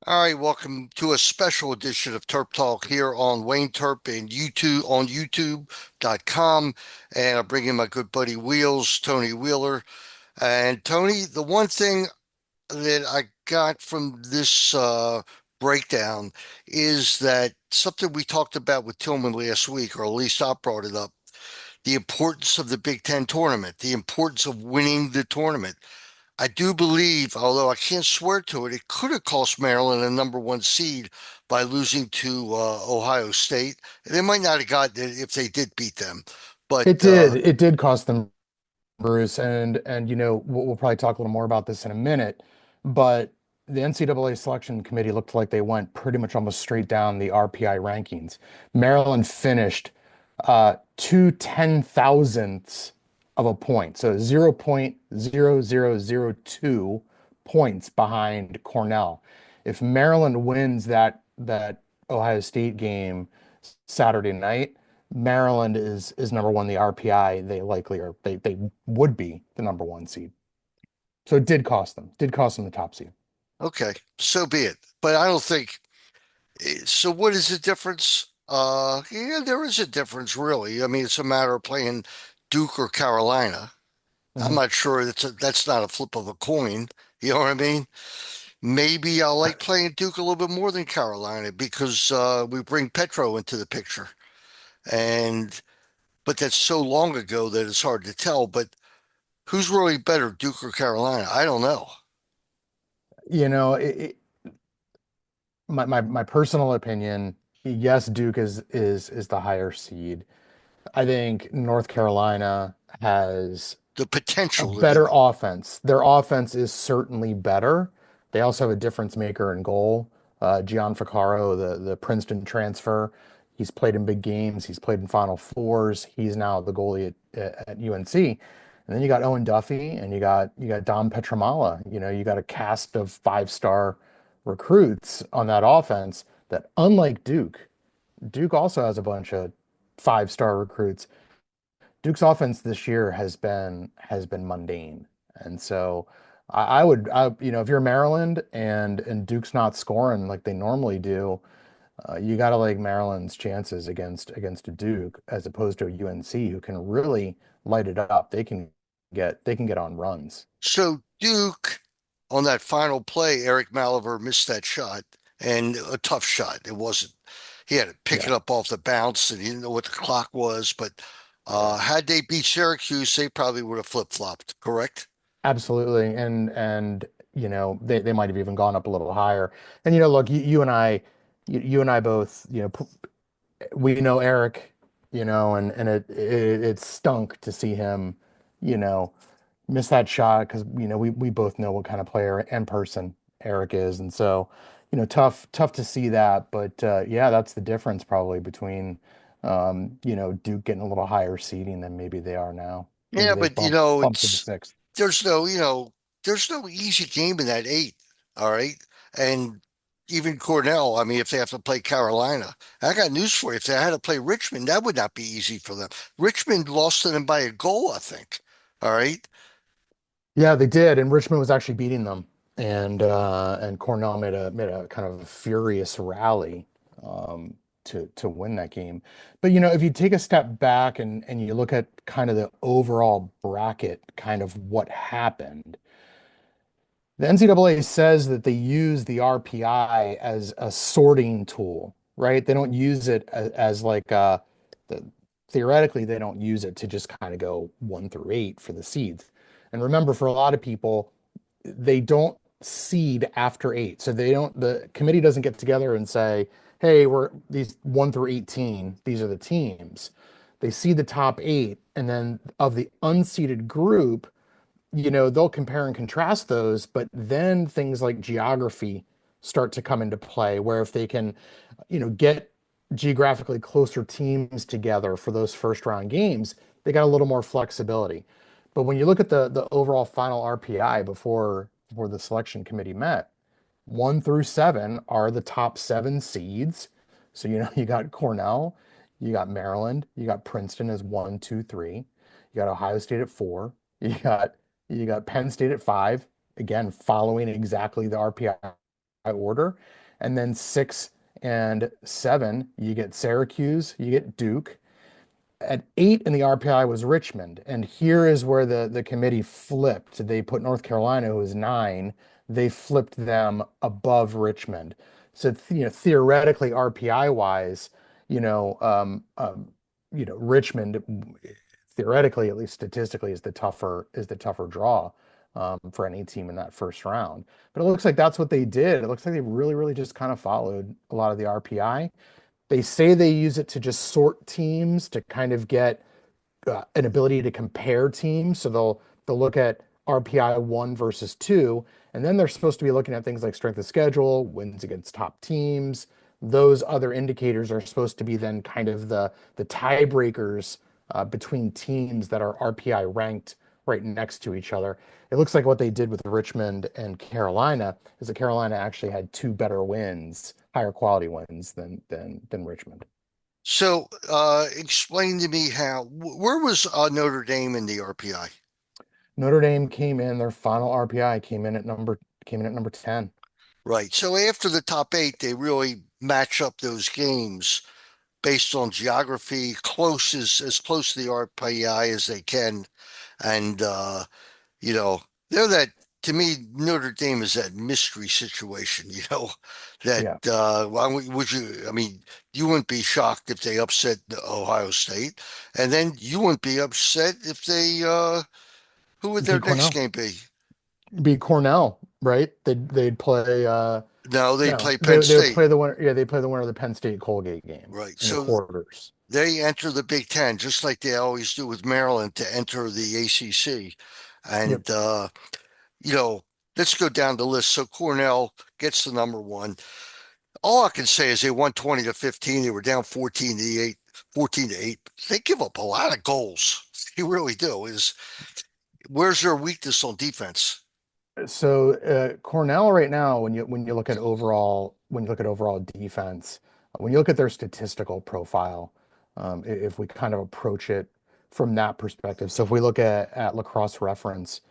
All right, welcome to a special edition of Terp Talk here on Wayne Terp and YouTube on YouTube.com. And I'm bringing my good buddy Wheels, Tony Wheeler. And Tony, the one thing that I got from this breakdown is that something we talked about with Tillman last week, or at least I brought it up, the importance of the Big Ten tournament, the importance of winning the tournament. I do believe, although I can't swear to it, it could have cost Maryland a number one seed by losing to Ohio State. They might not have gotten it if they did beat them. But It did. It did cost them, Bruce, and we'll probably talk a little more about this in a minute, but the NCAA selection committee looked like they went pretty much almost straight down the RPI rankings. Maryland finished 2/10,000ths of a point, so 0.0002 points behind Cornell. If Maryland wins that Ohio State game Saturday night, Maryland is number one in the RPI. They likely are. They would be the number one seed. So it did cost them. Did cost them the top seed. okay, so be it. But I don't think so. What is the difference? Yeah, there is a difference, really. I mean, it's a matter of playing Duke or Carolina. I'm Mhm. not sure that's not a flip of a coin. You know what I mean? Maybe I like playing Duke a little bit more than Carolina because we bring Petro into the picture. And but that's so long ago that it's hard to tell. But who's really better, Duke or Carolina? I don't know. You know, my personal opinion, yes, Duke is the higher seed. I think North Carolina has The a potential to better do it. offense. Their offense is certainly better. They also have a difference maker in goal. Gian Ficcaro, the Princeton transfer. He's played in big games. He's played in Final Fours. He's now the goalie at UNC. And then you got Owen Duffy and you got Dom Petramala. You got a cast of five-star recruits on that offense that, unlike Duke, Duke also has a bunch of five-star recruits. Duke's offense this year has been mundane, and so if you're Maryland and Duke's not scoring like they normally do, you got to like Maryland's chances against a Duke as opposed to a UNC who can really light it up. They can get on runs. So Duke on that final play, Eric Maliver missed that shot and a tough shot. It wasn't. He had to pick Yeah, it up off the bounce and he didn't know what the clock was. But yeah. had they beat Syracuse, they probably would have flip-flopped, correct? Absolutely. And they might have even gone up a little higher. And look, you and I both, we know Eric, and it stunk to see him, you know, miss that shot because we both know what kind of player and person Eric is, and so tough to see that. But yeah, that's the difference probably between Duke getting a little higher seeding than maybe they are now. Yeah, Maybe they but bumped to the it's sixth. there's there's no easy game in that eight. All right. And even Cornell, I mean, if they have to play Carolina, I got news for you. If they had to play Richmond, that would not be easy for them. Richmond lost to them by a goal, I think. All right. Yeah, they did, and Richmond was actually beating them, and Cornell made a kind of furious rally to win that game. But if you take a step back and you look at kind of the overall bracket, kind of what happened, the NCAA says that they use the RPI as a sorting tool, right? They don't use it as like the, theoretically they don't use it to just kind of go 1 through 8 for the seeds. And remember, for a lot of people, they don't seed after 8. So the committee doesn't get together and say, hey, we're these 1 through 18, these are the teams. They seed the top 8, and then of the unseeded group, they'll compare and contrast those, but then things like geography start to come into play, where if they can, get geographically closer teams together for those first round games, they got a little more flexibility. But when you look at the overall final RPI before the selection committee met, 1 through 7 are the top 7 seeds. So you got Cornell, you got Maryland, you got Princeton as 1, 2, 3, you got Ohio State at 4, you got Penn State at 5, again following exactly the RPI order. And then 6 and 7, you get Syracuse, you get Duke. At 8 in the RPI was Richmond. And here is where the committee flipped. They put North Carolina, who was 9, they flipped them above Richmond. So theoretically, RPI wise, you know, um, um, Richmond theoretically, at least statistically, is the tougher draw for any team in that first round. But it looks like that's what they did. It looks like they really, really just kind of followed a lot of the RPI. They say they use it to just sort teams to kind of get an ability to compare teams. So they'll look at RPI 1 versus 2, and then they're supposed to be looking at things like strength of schedule, wins against top teams. Those other indicators are supposed to be then kind of the tiebreakers between teams that are RPI ranked right next to each other. It looks like what they did with Richmond and Carolina is that Carolina actually had two better wins, higher quality wins than Richmond. So, explain to me how, where was Notre Dame in the RPI? Notre Dame came in, their final RPI came in at number 10. Right. So after the top eight, they really match up those games based on geography, as close to the RPI as they can. And you know, they're that to me, Notre Dame is that mystery situation, that Yeah. why would you I mean, you wouldn't be shocked if they upset Ohio State, and then you wouldn't be upset if they who would their Beat next Cornell. game be? Beat Cornell, right? They'd play No, they no, play Penn they would State. play the winner. Yeah, they play the winner of the Penn State Colgate game Right. in the So quarters. they enter the Big Ten just like they always do with Maryland to enter the ACC. Yep. And you know, let's go down the list. So Cornell gets the number one. All I can say is they won 20-15. They were down 14-8, 14-8. They give up a lot of goals. They really do. Where's their weakness on defense? So Cornell right now, when you look at overall defense, when you look at their statistical profile, if we kind of approach it from that perspective, so if we look at Lacrosse Reference,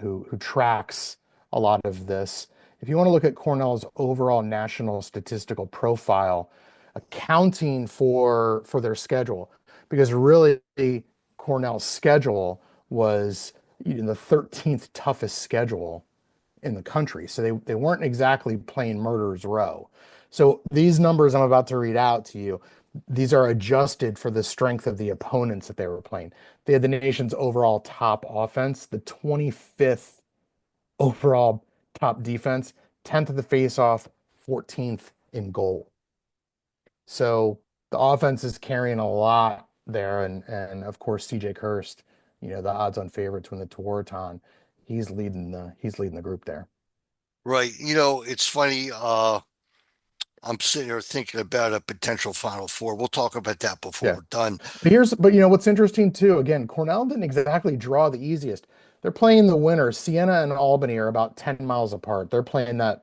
who tracks a lot of this, if you want to look at Cornell's overall national statistical profile, accounting for their schedule, because really Cornell's schedule was the 13th toughest schedule in the country. So they weren't exactly playing murderer's row. So these numbers I'm about to read out to you, these are adjusted for the strength of the opponents that they were playing. They had the nation's overall top offense, the 25th overall top defense, 10th at the faceoff, 14th in goal. So the offense is carrying a lot there, and of course CJ Kirst, the odds-on favorite to win the Tewaaraton, he's leading the group there. Right. It's funny. I'm sitting here thinking about a potential Final Four. We'll talk about that before Yeah. we're done. But what's interesting too, again, Cornell didn't exactly draw the easiest. They're playing the winners. Siena and Albany are about 10 miles apart. They're playing that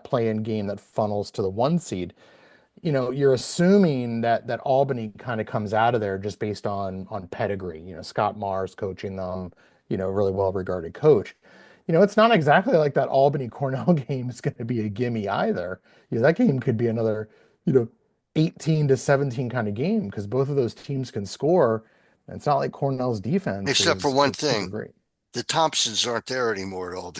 play-in game that funnels to the 1 seed. You're assuming that Albany kind of comes out of there just based on pedigree. Scott Mars coaching them, really well-regarded coach. It's not exactly like that Albany Cornell game is going to be a gimme either. That game could be another, you know, 18-17 kind of game because both of those teams can score. And it's not like Cornell's defense Except for is one is super thing, great. the Thompsons aren't there anymore at all.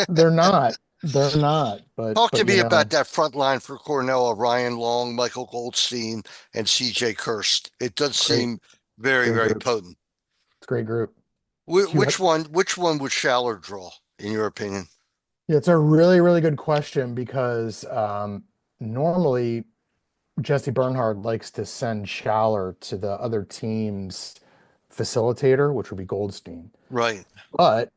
They're not. They're not. But Talk to but me about that front line for Cornell of Ryan Long, Michael Goldstein, and CJ Kirst. It does it's great. seem very, Great very group. potent. It's a great group. You Which one would Schaller draw, in your opinion? Yeah, it's a really, really good question because normally Jesse Bernhard likes to send Schaller to the other team's facilitator, which would be Goldstein. Right. But,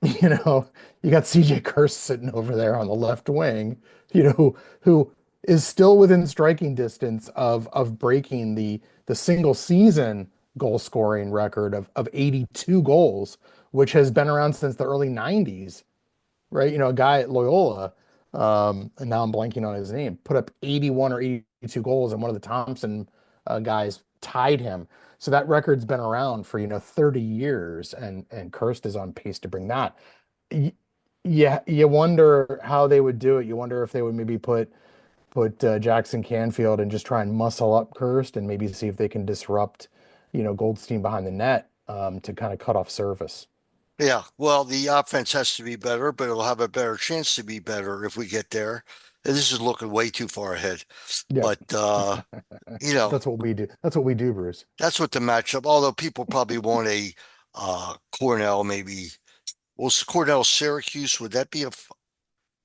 you know, you got CJ Kurse sitting over there on the left wing, who is still within striking distance of breaking the single season goal scoring record of 82 goals, which has been around since the early 90s, right? A guy at Loyola, and now I'm blanking on his name, put up 81 or 82 goals, and one of the Thompson guys tied him. So that record's been around for 30 years, and Kirst is on pace to bring that. Yeah, you wonder how they would do it. You wonder if they would maybe put Jackson Canfield and just try and muscle up Kirst and maybe see if they can disrupt, Goldstein behind the net to kind of cut off service. Yeah, well, the offense has to be better, but it'll have a better chance to be better if we get there. And this is looking way too far ahead. Yeah, But you know, that's what we do. That's what we do, Bruce. that's what the matchup, although people probably want a Cornell maybe. Well, Cornell Syracuse, would that be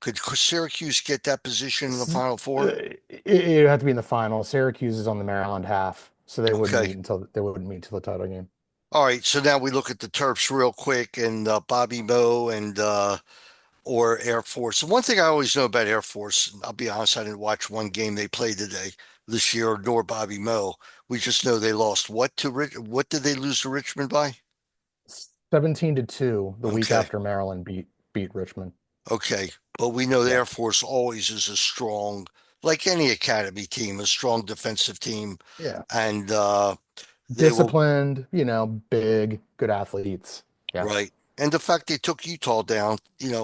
could Syracuse get that position in the Final Four? It'd have to be in the final. Syracuse is on the Maryland half, so Okay. they wouldn't meet until the title game. All right, so now we look at the Terps real quick and Bobby Moe and or Air Force. And one thing I always know about Air Force, and I'll be honest, I didn't watch one game they played today this year, nor Bobby Moe. We just know they lost what did they lose to Richmond by? 17-2 the week Okay, after Maryland beat Richmond. okay. But we know the Yeah. Air Force always is a strong, like any academy team, a strong defensive team, Yeah. and they will. Disciplined, big, good athletes. Yeah. Right. And the fact they took Utah down,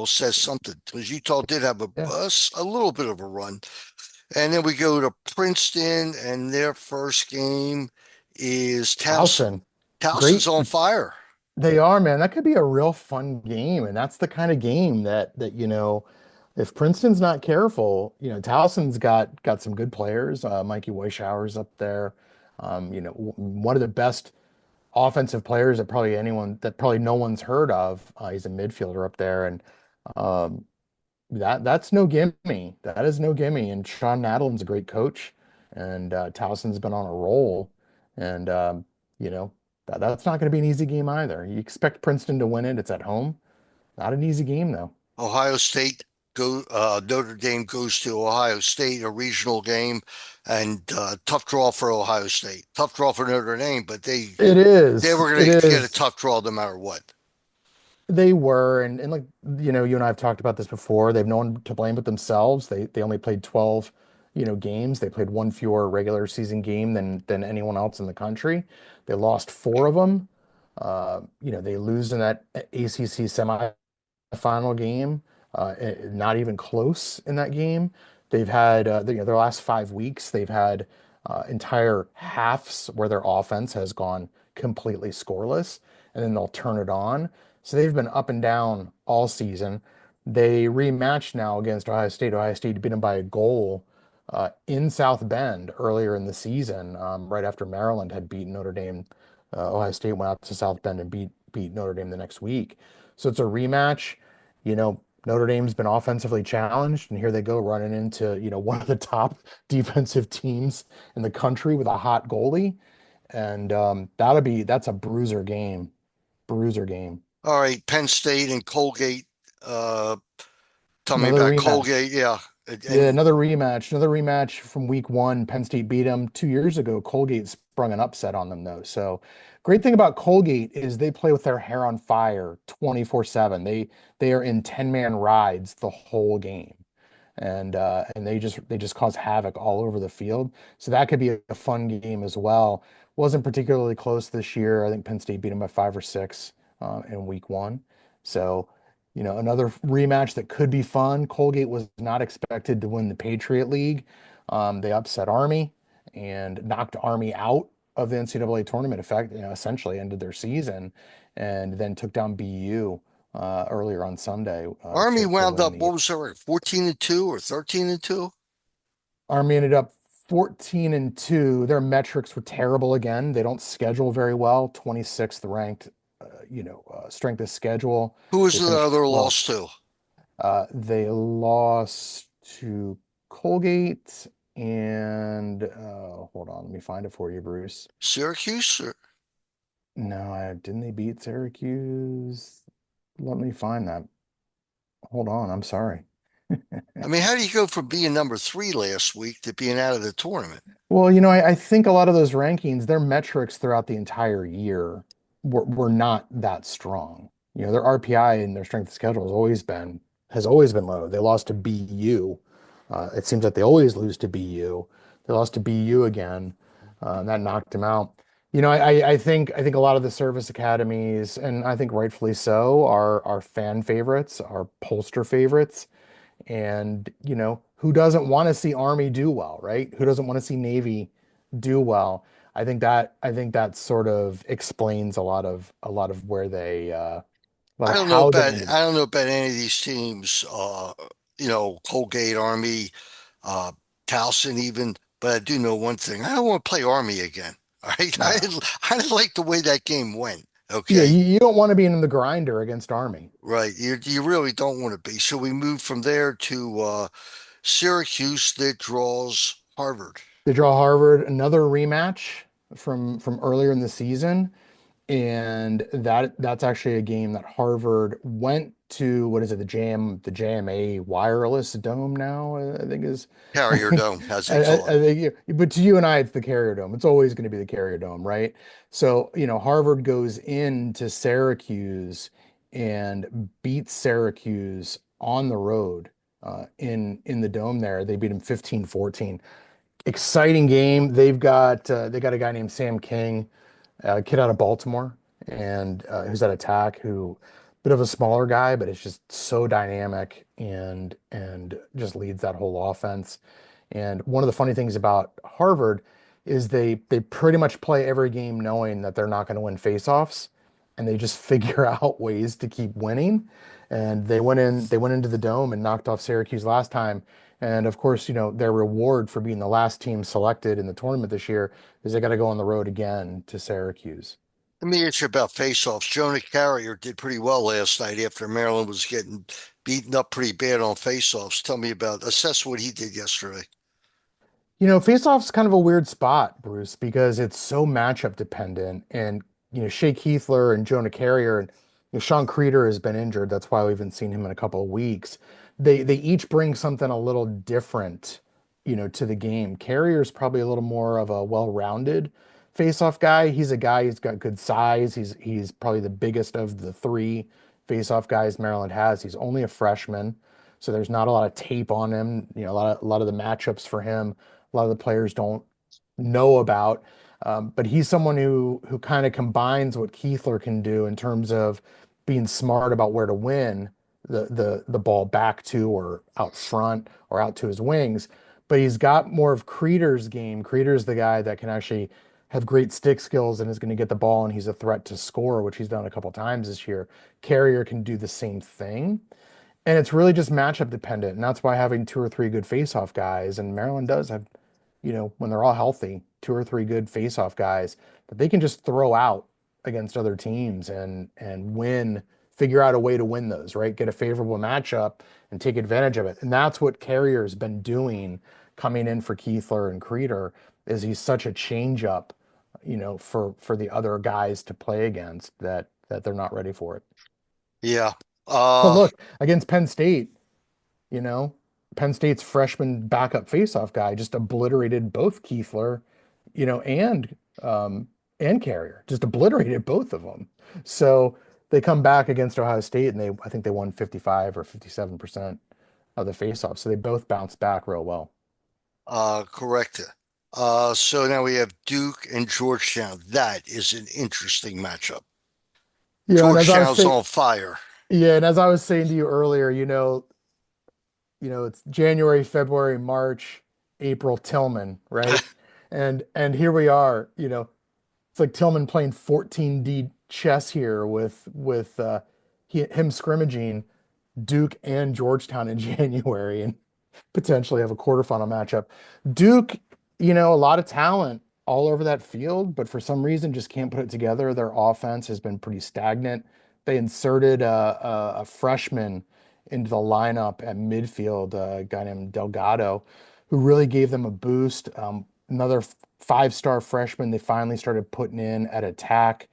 says something because Utah did have Yeah. a little bit of a run. And then we go to Princeton, and their first game is Towson. Towson. Towson's Great. on fire. They are, man. That could be a real fun game. And that's the kind of game that if Princeton's not careful, Towson's got some good players. Mikey Weishauer's up there. One of the best offensive players that probably no one's heard of. He's a midfielder up there, and um, that's no gimme. That is no gimme. And Sean Nadlin's a great coach, and Towson's been on a roll, and that's not going to be an easy game either. You expect Princeton to win it. It's at home. Not an easy game though. Ohio State Notre Dame goes to Ohio State, a regional game, and tough draw for Ohio State. Tough draw for Notre Dame, but It they is. were It going to get a is. tough draw no matter what. They were, and like you and I have talked about this before. They've no one to blame but themselves. They only played 12, games. They played one fewer regular season game than anyone else in the country. They lost four of them. They lose in that ACC semifinal game. Not even close in that game. They've had their last 5 weeks. They've had entire halves where their offense has gone completely scoreless, and then they'll turn it on. So they've been up and down all season. They rematched now against Ohio State. Ohio State beat them by a goal in South Bend earlier in the season, right after Maryland had beaten Notre Dame. Ohio State went out to South Bend and beat Notre Dame the next week. So it's a rematch. Notre Dame's been offensively challenged, and here they go running into, one of the top defensive teams in the country with a hot goalie. And that's a bruiser game. Bruiser game. All right, Penn State and Colgate. Uh, Tell me Another about rematch. Colgate. Yeah, Yeah, and another rematch from week one. Penn State beat them 2 years ago. Colgate sprung an upset on them though. So great thing about Colgate is they play with their hair on fire 24/7. They are in 10-man rides the whole game. And they just cause havoc all over the field. So that could be a fun game as well. Wasn't particularly close this year. I think Penn State beat them by 5 or 6 in week one. So, another rematch that could be fun. Colgate was not expected to win the Patriot League. They upset Army and knocked Army out of the NCAA tournament. Effect, essentially ended their season, and then took down BU earlier on Sunday Army to wound win up, the what was their record, 14-2 or 13-2? Army ended up 14-2. Their metrics were terrible again. They don't schedule very well. 26th ranked, strength of schedule. Who was They the finished other 12th. loss to? They lost to Colgate and hold on, let me find it for you, Bruce. Syracuse? No, didn't they beat Syracuse? Let me find that. Hold on, I'm sorry. I mean, how do you go from being number three last week to being out of the tournament? Well, I think a lot of those rankings, their metrics throughout the entire year were not that strong. Their RPI and their strength of schedule has always been low. They lost to BU. It seems like they always lose to BU. They lost to BU again, and that knocked them out. I think a lot of the service academies, and I think rightfully so, are fan favorites, are pollster favorites. And, who doesn't want to see Army do well, right? Who doesn't want to see Navy do well? I think that sort of explains a lot of where a lot I of don't know how they about ended. I don't know about any of these teams, Colgate, Army, uh, Towson even, but I do know one thing. I don't want to play Army again. All right. No. I didn't like the way that game went. Yeah, Okay. you don't want to be in the grinder against Army. Right. You really don't want to be. So we move from there to Syracuse that draws Harvard. They draw Harvard, another rematch from earlier in the season. And that's actually a game that Harvard went to. What is it? The JMA Wireless Dome now, I think is. Carrier I, Dome, as they I call it. think, but to you and I, it's the Carrier Dome. It's always going to be the Carrier Dome, right? So, Harvard goes into Syracuse and beats Syracuse on the road in the dome there. They beat them 15-14. Exciting game. They got a guy named Sam King, a kid out of Baltimore, and who's at attack, who bit of a smaller guy, but it's just so dynamic and just leads that whole offense. And one of the funny things about Harvard is they pretty much play every game knowing that they're not going to win faceoffs, and they just figure out ways to keep winning. And they went into the dome and knocked off Syracuse last time. And of course, their reward for being the last team selected in the tournament this year is they got to go on the road again to Syracuse. Let me ask you about faceoffs. Jonah Carrier did pretty well last night after Maryland was getting beaten up pretty bad on faceoffs. Tell me about assess what he did yesterday. Faceoff's kind of a weird spot, Bruce, because it's so matchup dependent. And, Shea Keithler and Jonah Carrier and Sean Creeder has been injured. That's why we haven't seen him in a couple of weeks. They each bring something a little different, to the game. Carrier's probably a little more of a well-rounded faceoff guy. He's a guy who's got good size. He's probably the biggest of the three faceoff guys Maryland has. He's only a freshman, so there's not a lot of tape on him. A lot of the matchups for him a lot of the players don't know about. But he's someone who kind of combines what Keithler can do in terms of being smart about where to win the ball back to or out front or out to his wings. But he's got more of Creeder's game. Creeder's the guy that can actually have great stick skills and is going to get the ball, and he's a threat to score, which he's done a couple times this year. Carrier can do the same thing. And it's really just matchup dependent. And that's why having two or three good faceoff guys, and Maryland does have, when they're all healthy, two or three good faceoff guys that they can just throw out against other teams and win, figure out a way to win those, right? Get a favorable matchup and take advantage of it. And that's what Carrier's been doing coming in for Keithler and Creeder, is he's such a change up, for the other guys to play against that they're not ready for it. Yeah. But Uh, look, against Penn State, you know, Penn State's freshman backup faceoff guy just obliterated both Keithler, you know, and um, and Carrier, just obliterated both of them. So they come back against Ohio State, and I think they won 55 or 57% of the faceoff. So they both bounced back real well. correct. So now we have Duke and Georgetown. That is an interesting matchup. Yeah, and as I was Georgetown's saying, on fire. yeah, and as I was saying to you earlier, it's January, February, March, April, Tillman, right? And here we are, it's like Tillman playing 14D chess here with him scrimmaging Duke and Georgetown in January and potentially have a quarterfinal matchup. Duke, a lot of talent all over that field, but for some reason just can't put it together. Their offense has been pretty stagnant. They inserted a freshman into the lineup at midfield, a guy named Delgado, who really gave them a boost. Another five-star freshman they finally started putting in at attack,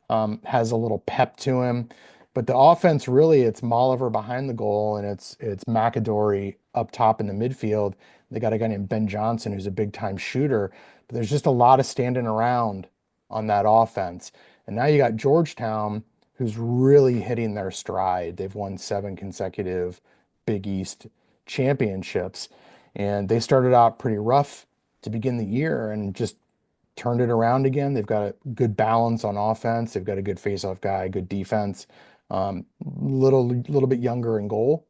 has a little pep to him. But the offense really, it's Molliver behind the goal, and it's McAdory up top in the midfield. They got a guy named Ben Johnson who's a big time shooter, but there's just a lot of standing around on that offense. And now you got Georgetown who's really hitting their stride. They've won 7 consecutive Big East championships, and they started out pretty rough to begin the year and just turned it around again. They've got a good balance on offense. They've got a good faceoff guy, good defense. Little bit younger in goal,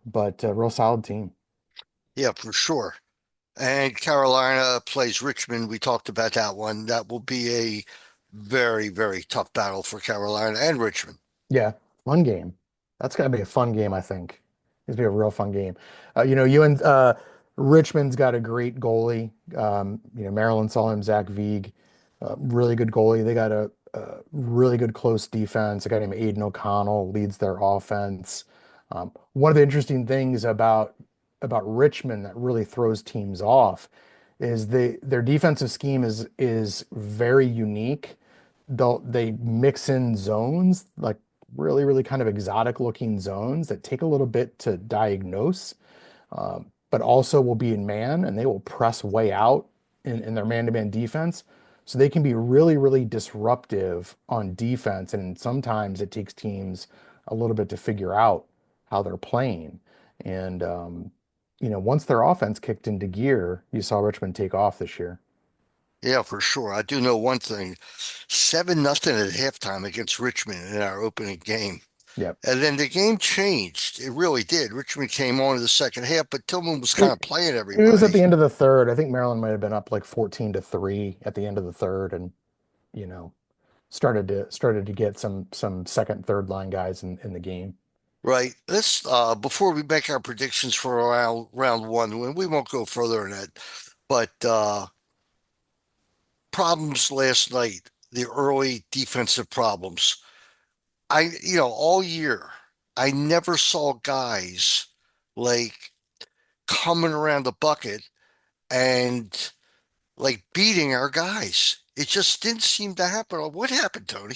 but a real solid team. Yeah, for sure. And Carolina plays Richmond. We talked about that one. That will be a very, very tough battle for Carolina and Richmond. Yeah, fun game. That's gonna be a fun game, I think. It's gonna be a real fun game. You and Richmond's got a great goalie. Maryland saw him, Zach Vieg, really good goalie. They got a really good close defense. A guy named Aiden O'Connell leads their offense. One of the interesting things about Richmond that really throws teams off is their defensive scheme is very unique. They mix in zones, like really kind of exotic looking zones that take a little bit to diagnose, but also will be in man and they will press way out in their man-to-man defense. So they can be really disruptive on defense. And sometimes it takes teams a little bit to figure out how they're playing. And, once their offense kicked into gear, you saw Richmond take off this year. Yeah, for sure. I do know one thing. 7-0 at halftime against Richmond in our opening game. Yep. And then the game changed. It really did. Richmond came on in the second half, but Tillman was kind It, of playing it was at everybody. the end of the third. I think Maryland might have been up like 14-3 at the end of the third, and you know, started to get some second, third line guys in the game. Right. Let's before we make our predictions for round one, and we won't go further in that, but problems last night, the early defensive problems. All year, I never saw guys like coming around the bucket and like beating our guys. It just didn't seem to happen. What happened, Tony?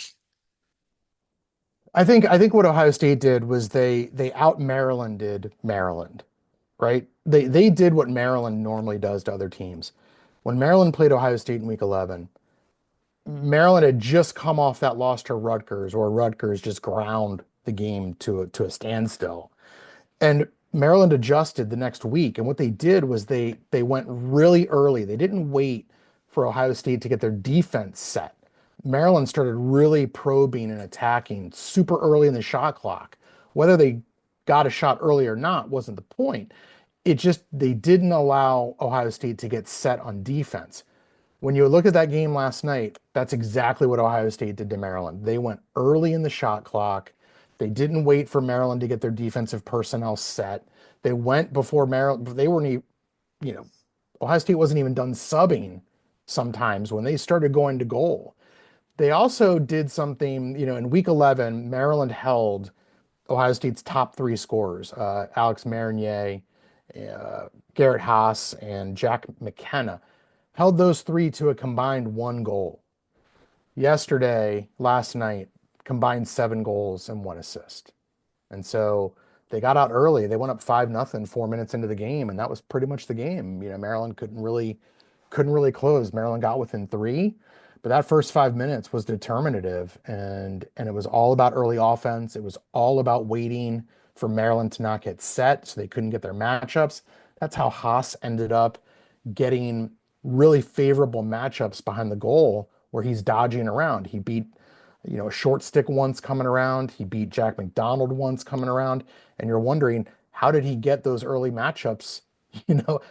I think what Ohio State did was they out Marylanded Maryland, right? They did what Maryland normally does to other teams. When Maryland played Ohio State in week 11, Maryland had just come off that loss to Rutgers, or Rutgers just ground the game to a standstill. And Maryland adjusted the next week. And what they did was they went really early. They didn't wait for Ohio State to get their defense set. Maryland started really probing and attacking super early in the shot clock. Whether they got a shot early or not wasn't the point. It just they didn't allow Ohio State to get set on defense. When you look at that game last night, that's exactly what Ohio State did to Maryland. They went early in the shot clock. They didn't wait for Maryland to get their defensive personnel set. They went before Maryland. They weren't even, you know, Ohio State wasn't even done subbing sometimes when they started going to goal. They also did something, in week 11, Maryland held Ohio State's top three scorers, Alex Marinier, Garrett Haas, and Jack McKenna, held those three to a combined one goal. Yesterday, last night, combined 7 goals and 1 assist. And so they got out early. They went up 5-0 4 minutes into the game, and that was pretty much the game. Maryland couldn't really close. Maryland got within three, but that first 5 minutes was determinative, and it was all about early offense. It was all about waiting for Maryland to not get set, so they couldn't get their matchups. That's how Haas ended up getting really favorable matchups behind the goal where he's dodging around. He beat, a short stick once coming around. He beat Jack McDonald once coming around. And you're wondering, how did he get those early matchups?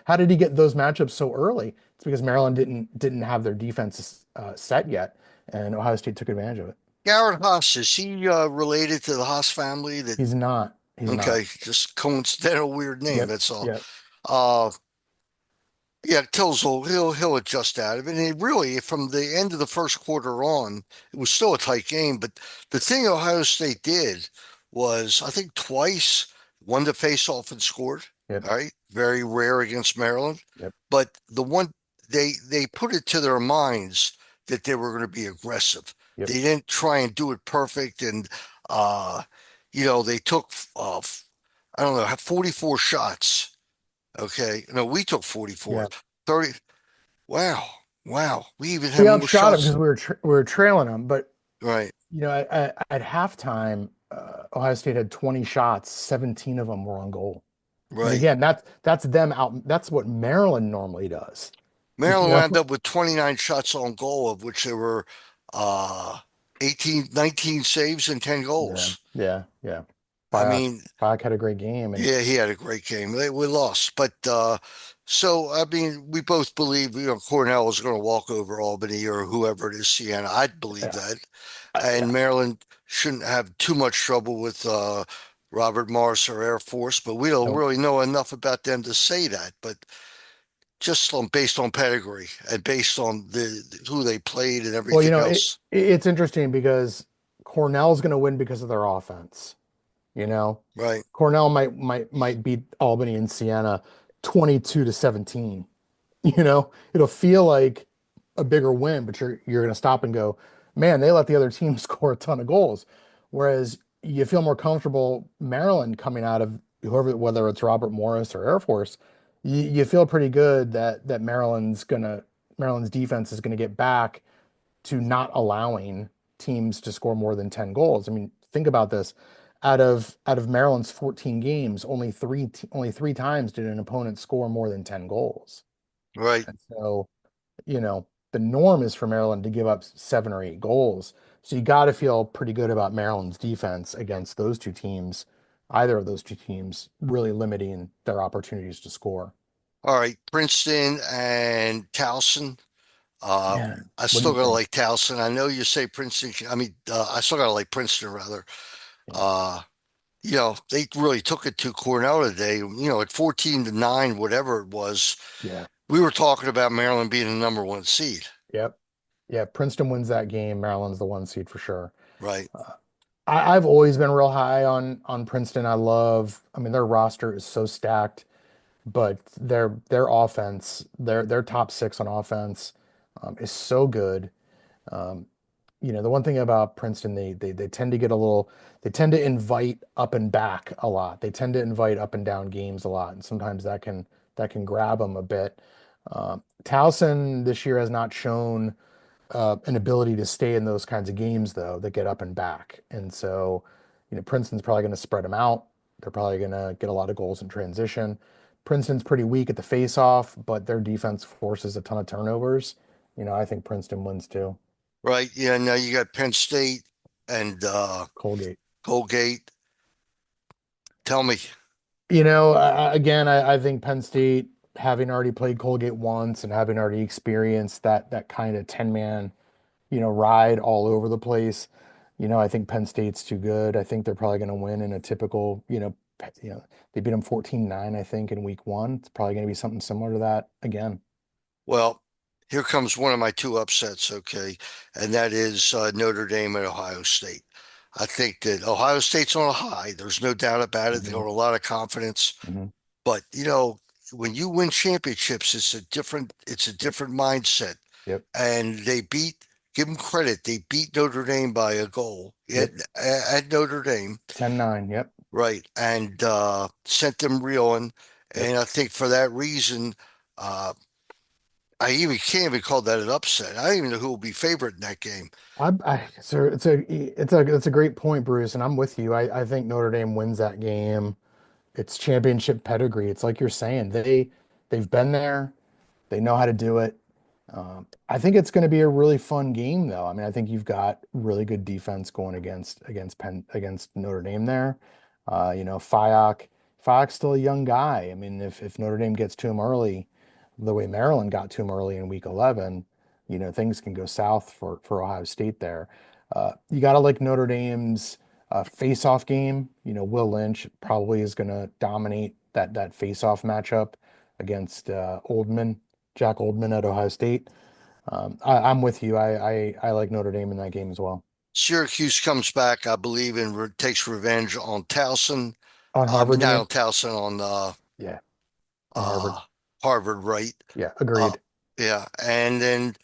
How did he get those matchups so early? It's because Maryland didn't have their defense set yet, and Ohio State took advantage of it. Garrett Haas, is he related to the Haas family? That He's not. He's not. okay, just coincidental weird name, Yep. that's all. Yep. Uh Yeah, Tills he'll adjust out of it. And it really, from the end of the first quarter on, it was still a tight game. But the thing Ohio State did was, I think twice, won the face-off and scored. Yep. All right, very rare against Maryland. Yep. But the one they put it to their minds that they were going to be aggressive. Yep. They didn't try and do it perfect, and uh, they took I don't know, 44 shots. Okay. No, we took 44. Yeah. 30. Wow. Wow. We even had We more outshot him shots. because we were trailing him, but Right. at halftime, Ohio State had 20 shots, 17 of them were on goal. And Right. again, that's them out. That's what Maryland normally does. You Maryland know? wound up with 29 shots on goal, of which there were uh 19 saves and 10 Yeah, goals. yeah, yeah. I Fayak, mean, Fayak had a great game, and yeah, he had a great game. We lost, but so I mean, we both believe Cornell is going to walk over Albany or whoever it is, Siena. I'd believe yeah, that, yeah. and Maryland shouldn't have too much trouble with Robert Morris or Air Force, but we don't Nope. really know enough about them to say that. But just based on pedigree and based on who they played and Well, everything else, it's interesting because Cornell's going to win because of their offense. You know, right? Cornell might beat Albany and Siena 22-17. You know, it'll feel like a bigger win, but you're going to stop and go, man, they let the other team score a ton of goals. Whereas you feel more comfortable Maryland coming out of whoever, whether it's Robert Morris or Air Force, you feel pretty good that Maryland's defense is gonna get back to not allowing teams to score more than 10 goals. I mean, think about this. Out of Maryland's 14 games, only three times did an opponent score more than 10 goals. Right. And so, the norm is for Maryland to give up 7 or 8 goals. So you got to feel pretty good about Maryland's defense against those two teams, either of those two teams, really limiting their opportunities to score. All right, Princeton and Towson. Uh, Yeah. I What do still you gotta think? like Towson. I know you say Princeton. I mean, I still gotta like Princeton rather. Yeah. Uh, they really took it to Cornell today. At 14-9, whatever it was. Yeah. We were talking about Maryland being the number one seed, Yep. Yeah. Princeton wins that game. Maryland's the 1 seed for sure. right? Uh, I've always been real high on Princeton. I mean, their roster is so stacked, but their offense, their top six on offense, is so good. Um, the one thing about Princeton, they tend to they tend to invite up and back a lot. They tend to invite up and down games a lot, and sometimes that can grab them a bit. Towson this year has not shown an ability to stay in those kinds of games though that get up and back, and so Princeton's probably going to spread them out. They're probably going to get a lot of goals in transition. Princeton's pretty weak at the face-off, but their defense forces a ton of turnovers. I think Princeton wins too. Right. Yeah. Now you got Penn State and Colgate. Colgate. Tell me. Again, I think Penn State, having already played Colgate once and having already experienced that kind of 10-man, ride all over the place, I think Penn State's too good. I think they're probably going to win in a typical, they beat them 14-9, I think, in week one. It's probably going to be something similar to that again. Well, here comes one of my two upsets, okay, and that is Notre Dame and Ohio State. I think that Ohio State's on a high. There's no doubt about it. They Hmm. got a lot of confidence. Hmm. But when you win championships, it's a different mindset. Yep. And give them credit, they beat Notre Dame by a goal Yep. at Notre Dame, 10-9. Yep. right? And sent them reeling. Yep. And I think for that reason, uh, I even can't even call that an upset. I don't even know who will be favorite in that game. It's a great point, Bruce, and I'm with you. I think Notre Dame wins that game. It's championship pedigree. It's like you're saying, they've been there, they know how to do it. I think it's going to be a really fun game, though. I mean, I think you've got really good defense going against Notre Dame there. Fajak's still a young guy. I mean, if Notre Dame gets to him early, the way Maryland got to him early in week 11, things can go south for Ohio State there. You got to like Notre Dame's face-off game. Will Lynch probably is going to dominate that face-off matchup against Jack Oldman at Ohio State. I'm with you. I like Notre Dame in that game as well. Syracuse comes back, I believe, and takes revenge on Towson. On I mean, Harvard, you not mean? on Towson, on Yeah, on Harvard. uh, Harvard, right? Yeah, Uh, agreed. yeah. And then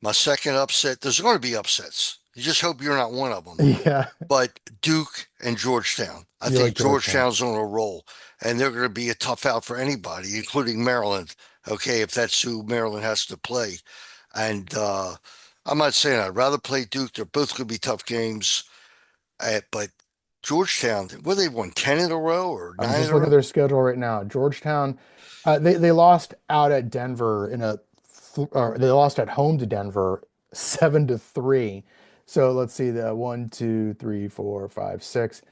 my second upset, there's going to be upsets. You just hope you're not one of them. Yeah, But Duke and Georgetown. I you think like Georgetown. Georgetown's on a roll, and they're going to be a tough out for anybody, including Maryland. Okay, if that's who Maryland has to play. And I'm not saying I'd rather play Duke. They're both going to be tough games. But Georgetown, what they won 10 in a row or I'm 9 in just a looking at row? their schedule right now. Georgetown, they lost out at Denver in a or they lost at home to Denver 7-3. So let's see the one, two, three, four, five, six.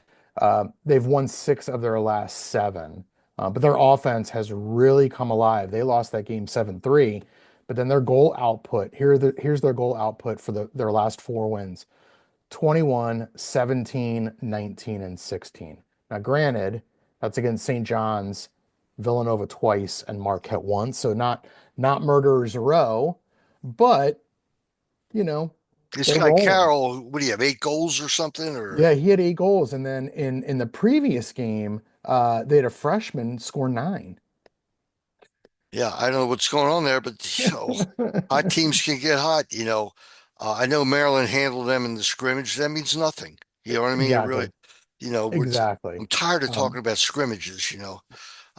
They've won six of their last seven. But their offense has really come alive. They lost that game 7-3, but then their goal output, here's their goal output for their last four wins. 21, 17, 19, and 16. Now, granted, that's against St. John's, Villanova twice, and Marquette once, so not murderers row, but you know, This they're guy rolling. Carroll, what do you have, 8 goals or something? Or Yeah, he had eight goals, and then in the previous game, they had a freshman score nine. yeah, I don't know what's going on there, but hot teams can get hot. I know Maryland handled them in the scrimmage. That means nothing. You know what I mean? It really, Exactly, you know, we're, exactly. I'm tired of Um, talking about scrimmages.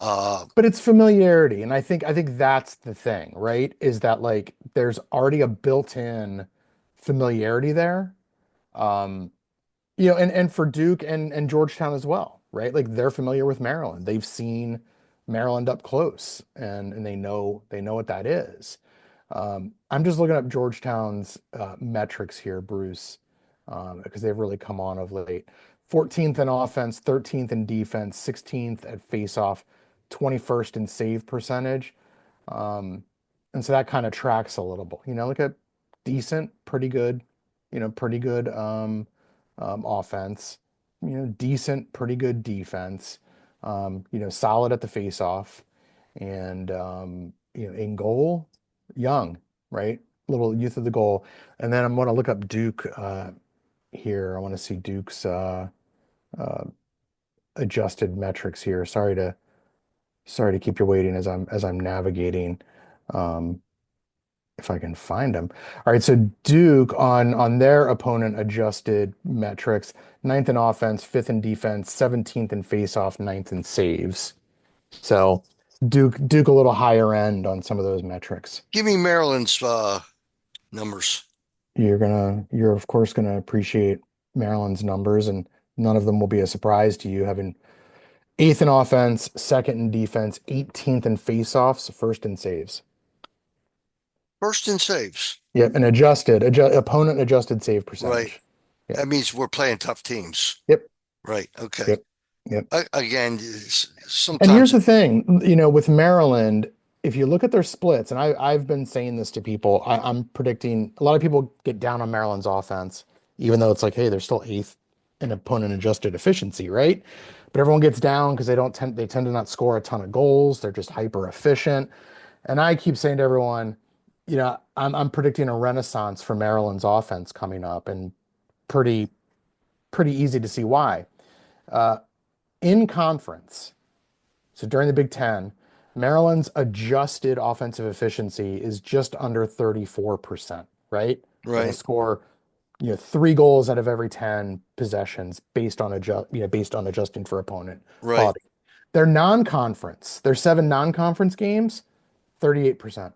Uh, but it's familiarity, and I think that's the thing, right? Is that like there's already a built-in familiarity there. Um, and for Duke and Georgetown as well, right? Like they're familiar with Maryland. They've seen Maryland up close and they know what that is. I'm just looking up Georgetown's metrics here, Bruce, because they've really come on of late. 14th in offense, 13th in defense, 16th at faceoff, 21st in save percentage. Um, and so that kind of tracks a little bit. Look at decent, pretty good, pretty good offense, decent, pretty good defense, solid at the faceoff, and in goal, young, right? Little youth of the goal. And then I'm going to look up Duke here. I want to see Duke's uh, adjusted metrics here. Sorry to keep you waiting as I'm navigating. Um, if I can find them. All right, so Duke on their opponent adjusted metrics, ninth in offense, fifth in defense, 17th in faceoff, ninth in saves. So Duke a little higher end on some of those metrics. Give me Maryland's numbers. You're of course gonna appreciate Maryland's numbers, and none of them will be a surprise to you, having eighth in offense, second in defense, 18th in faceoffs, first in saves. First in saves, Yep, an opponent adjusted save right? percentage. Yep. That means we're playing tough teams, Yep. right? Okay. Yep. Yep. Again, And here's sometimes, the thing, with Maryland, if you look at their splits, and I've been saying this to people, I'm predicting a lot of people get down on Maryland's offense, even though it's like, hey, they're still eighth in opponent adjusted efficiency, right? But everyone gets down because they tend to not score a ton of goals. They're just hyper efficient. And I keep saying to everyone, I'm predicting a renaissance for Maryland's offense coming up, and pretty pretty easy to see why. Uh, in conference. So during the Big Ten, Maryland's adjusted offensive efficiency is just under 34%, right? So they'll right, score, three goals out of every 10 possessions based on adjusting for opponent right. quality. Their seven non-conference games, 38%,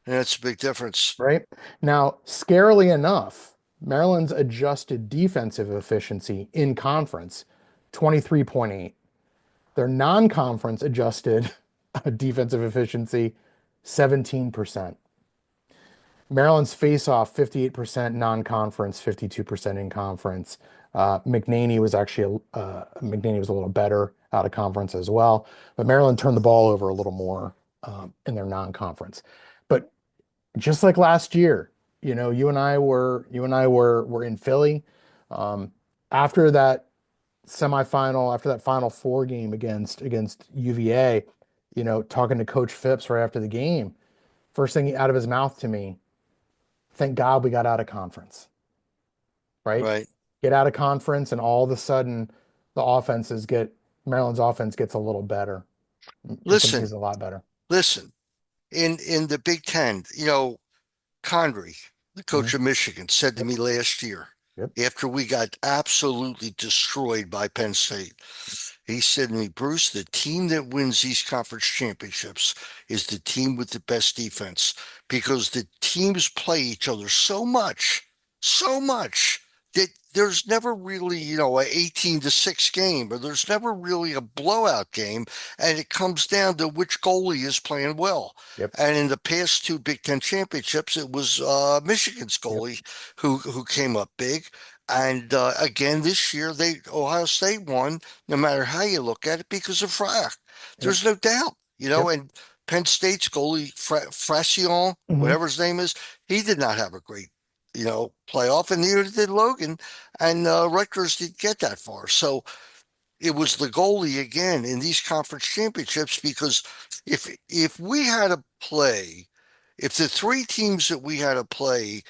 And that's a big difference, right? Now, scarily enough, Maryland's adjusted defensive efficiency in conference, 23.8. Their non-conference adjusted defensive efficiency, 17%. Maryland's face-off, 58% non-conference, 52% in conference. McNaney was a little better out of conference as well, but Maryland turned the ball over a little more in their non-conference. But just like last year, you and I were in Philly um, after that semifinal, after that Final Four game against UVA, talking to Coach Phipps right after the game, first thing out of his mouth to me, thank God we got out of conference, right? right? Get out of conference, and all of a sudden, the offenses get Maryland's offense gets a little better, in some Listen, cases, a lot better. listen. In the Big Ten, Connery, the Mhm. coach of Michigan, said to Yep. me last year Yep. after we got absolutely destroyed by Penn State. He said to me, Bruce, the team that wins these conference championships is the team with the best defense because the teams play each other so much that there's never really, a 18-6 game, or there's never really a blowout game, and it comes down to which goalie is playing well. Yep. And in the past two Big Ten championships, it was Michigan's Yep. goalie who came up big. And again, this year, Ohio State won, no matter how you look at it, because of Fryer. Yep. There's no doubt, Yep. and Penn State's goalie, Fracion, Hmm. whatever his name is, he did not have a great, playoff, and neither did Logan. And Rutgers didn't get that far. So it was the goalie again in these conference championships, because if we had to play, if the three teams that we had to play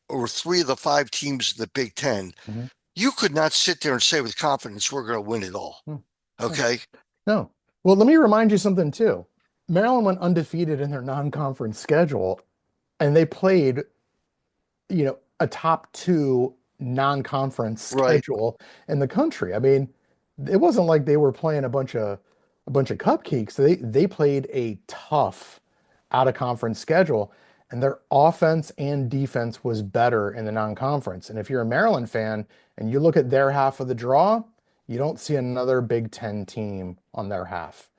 or three of the five teams in the Big Ten, Hmm. you could not sit there and say with confidence, we're going to win it all. No. Okay. No. Well, let me remind you something too. Maryland went undefeated in their non-conference schedule, and they played, a top two non-conference Right. schedule in the country. I mean, it wasn't like they were playing a bunch of cupcakes. They played a tough out-of-conference schedule, and their offense and defense was better in the non-conference. And if you're a Maryland fan and you look at their half of the draw, you don't see another Big Ten team on their half.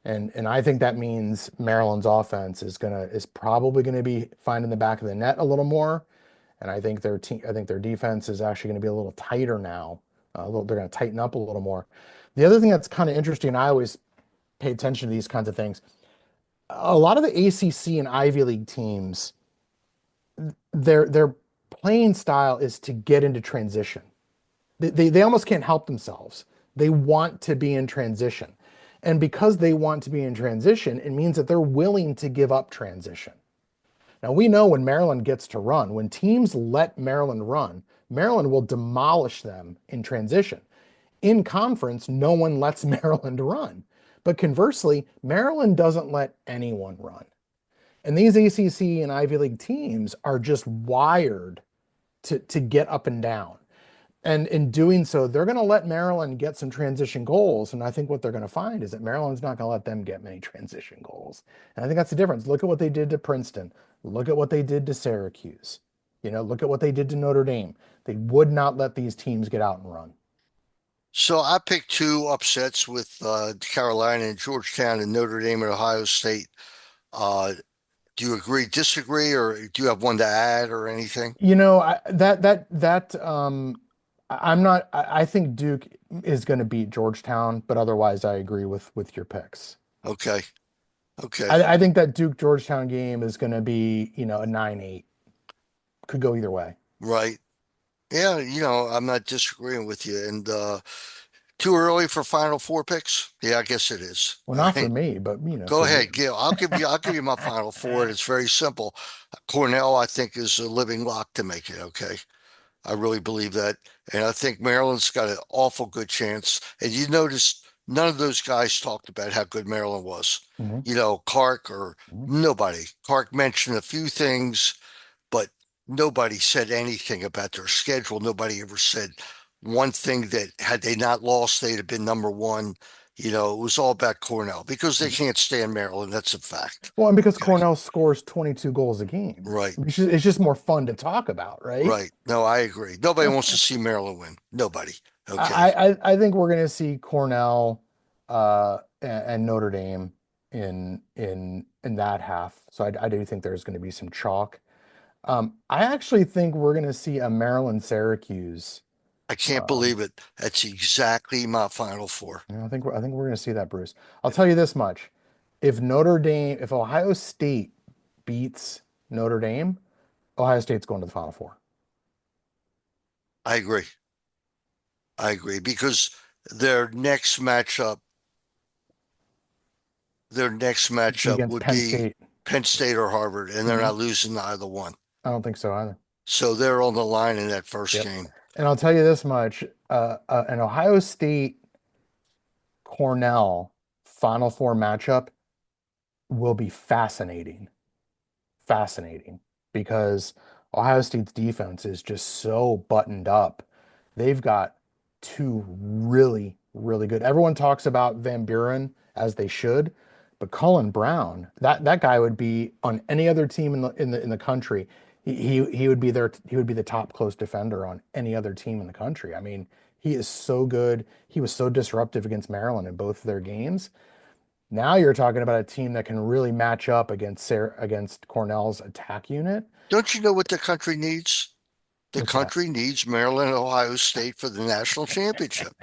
And I think that means Maryland's offense is probably gonna be finding the back of the net a little more. And I think their defense is actually going to be a little tighter now. They're going to tighten up a little more. The other thing that's kind of interesting, I always pay attention to these kinds of things. A lot of the ACC and Ivy League teams, their playing style is to get into transition. They almost can't help themselves. They want to be in transition. And because they want to be in transition, it means that they're willing to give up transition. Now, we know when Maryland gets to run, when teams let Maryland run, Maryland will demolish them in transition. In conference, no one lets Maryland run. But conversely, Maryland doesn't let anyone run. And these ACC and Ivy League teams are just wired to get up and down. And in doing so, they're going to let Maryland get some transition goals. And I think what they're going to find is that Maryland's not going to let them get many transition goals. And I think that's the difference. Look at what they did to Princeton. Look at what they did to Syracuse. Look at what they did to Notre Dame. They would not let these teams get out and run. So I picked two upsets with Carolina and Georgetown and Notre Dame and Ohio State. Do you agree, disagree, or do you have one to add or anything? I'm not. I think Duke is going to beat Georgetown, but otherwise, I agree with your picks. Okay. Okay. I think that Duke Georgetown game is going to be, a 9-8. Could go either way. Right. Yeah, I'm not disagreeing with you. And too early for Final Four picks? Yeah, I guess it is. Well, All not for right. me, but Go for you. ahead, Gil. I'll give you my Final Four, and it's very simple. Cornell, I think, is a living lock to make it. Okay. I really believe that. And I think Maryland's got an awful good chance. And you notice none of those guys talked about how good Maryland was. Hmm. Clark or Hmm. nobody. Clark mentioned a few things, but nobody said anything about their schedule. Nobody ever said one thing that had they not lost, they'd have been number one. It was all about Cornell because they can't stand Maryland. That's a fact. Well, and because Okay. Cornell scores 22 goals a game, Right. it's just more fun to talk about, right? Right. No, I agree. Nobody wants to see Maryland win. Nobody. Okay. I think we're going to see Cornell and Notre Dame in that half. So I do think there's going to be some chalk. I actually think we're going to see a Maryland Syracuse. I can't Um, believe it. That's exactly my Final Four. I think we're going to see that, Bruce. I'll tell you this much: if Ohio State beats Notre Dame, Ohio State's going to the Final Four. I agree. I agree because their next matchup, their next Be matchup against would Penn be State. Penn State or Harvard, and they're Mhm. not losing either one. I don't think so either. So they're on the line in that first Yep. game. And I'll tell you this much: an Ohio State Cornell Final Four matchup will be fascinating. Fascinating because Ohio State's defense is just so buttoned up. They've got two really, really good. Everyone talks about Van Buren as they should, but Cullen Brown, that guy would be on any other team in the country. He would be there. He would be the top close defender on any other team in the country. I mean, he is so good. He was so disruptive against Maryland in both of their games. Now you're talking about a team that can really match up against Cornell's attack unit. Don't you know what the country needs? The What's that? country needs Maryland and Ohio State for the national championship.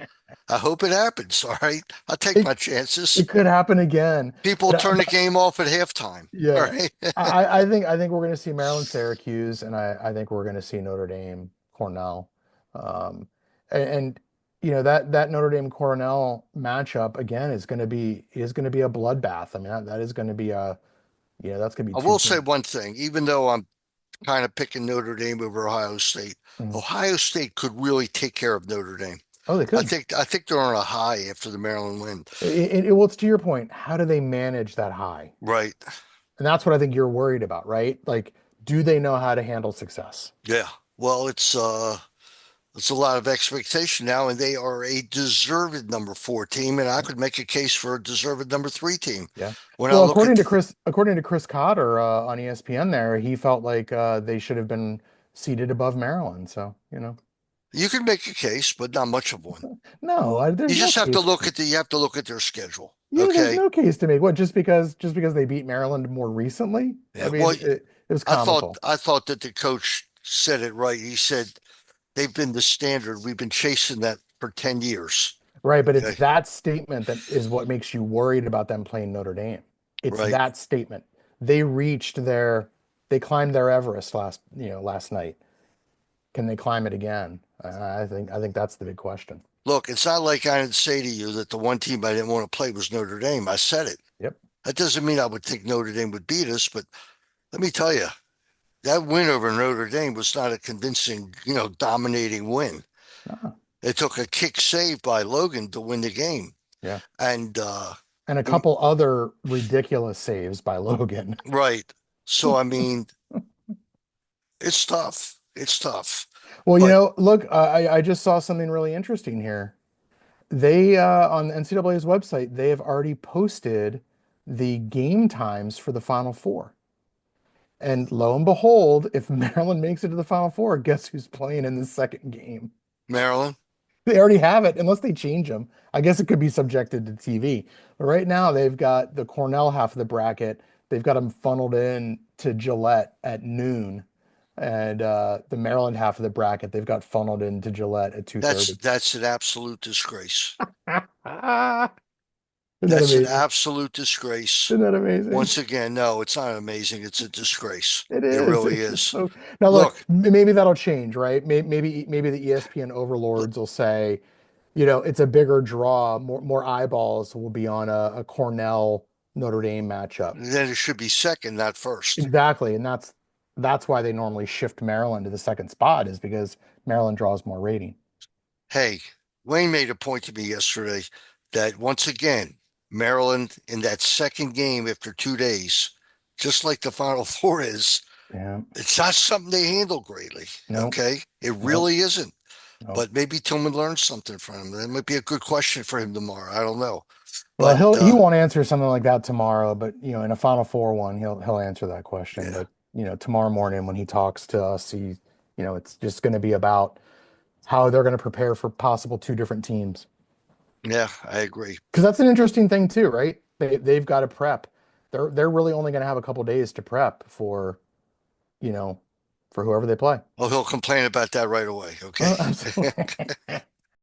I hope it happens. All right. I'll take It my chances. it could happen again. People But, turn the game off at halftime. All yeah, right. I think we're going to see Maryland, Syracuse, and I think we're going to see Notre Dame, Cornell, um, and that Notre Dame Cornell matchup again is going to be a bloodbath. I mean that is going to be that's going to be I two will say teams. one thing, even though I'm kind of picking Notre Dame over Ohio State, Mhm. Ohio State could really take care of Notre Dame. Oh, they I could. think I think they're on a high after the Maryland win. Well, it's to your point. How do they manage that high? Right. And that's what I think you're worried about, right? Like, do they know how to handle success? Yeah. Well, it's a lot of expectation now, and they are a deserved number four team, and I could make a case for a deserved number three team. Yeah. When I Well, look according at to Chris Cotter on ESPN, there he felt like they should have been seated above Maryland. So you can make a case, but not much of one. no, You there's no just have to case to look make. at you have to look at their schedule. There's Okay. no case to make. What just because they beat Maryland more recently? I Yeah. mean, Well, it was I thought comical. I thought that the coach said it right. He said they've been the standard. We've been chasing that for 10 years. Right, but it's Okay. that statement that is what makes you worried about them playing Notre Dame. It's Right. that statement. They reached they climbed their Everest last night. Can they climb it again? I think that's the big question. Look, it's not like I didn't say to you that the one team I didn't want to play was Notre Dame. I said it. Yep. That doesn't mean I would think Notre Dame would beat us, but let me tell you, that win over Notre Dame was not a convincing, dominating win. Ah, It took a kick save by Logan to win the game. yeah. And And a couple other ridiculous saves by Logan. right. So I mean, it's tough. It's tough. Well, But look, I just saw something really interesting here. They on the NCAA's website, they have already posted the game times for the Final Four. And lo and behold, if Maryland makes it to the Final Four, guess who's playing in the second game? Maryland, They already have it, unless they change them. I guess it could be subjected to TV. But right now, they've got the Cornell half of the bracket. They've got them funneled in to Gillette at noon, and the Maryland half of the bracket, they've got funneled into Gillette at that's 2:30. that's an absolute disgrace. Isn't that That's an amazing? absolute disgrace. Isn't that amazing? Once again, no, it's not amazing. It's a disgrace. It It is. really It's just is. so. Now look, Look, maybe that'll change, right? Maybe the ESPN overlords will say, it's a bigger draw, more eyeballs will be on a Cornell Notre Dame matchup. then it should be second, not first. Exactly, and that's why they normally shift Maryland to the second spot is because Maryland draws more rating. Hey, Wayne made a point to me yesterday that once again, Maryland in that second game after 2 days, just like the Final Four is, Yeah. it's not something they handle greatly. Nope. Okay. It Nope. really isn't. Nope. But maybe Tillman learned something from him. That might be a good question for him tomorrow. I don't know. Well, But he won't answer something like that tomorrow, but in a Final Four one, he'll answer that question. yeah, But tomorrow morning when he talks to us, it's just going to be about how they're going to prepare for possible two different teams. yeah, I agree. Because that's an interesting thing too, right? They've got to prep. They're really only going to have a couple days to prep you know, for whoever they play. Well, he'll complain about that right away. Okay. Absolutely.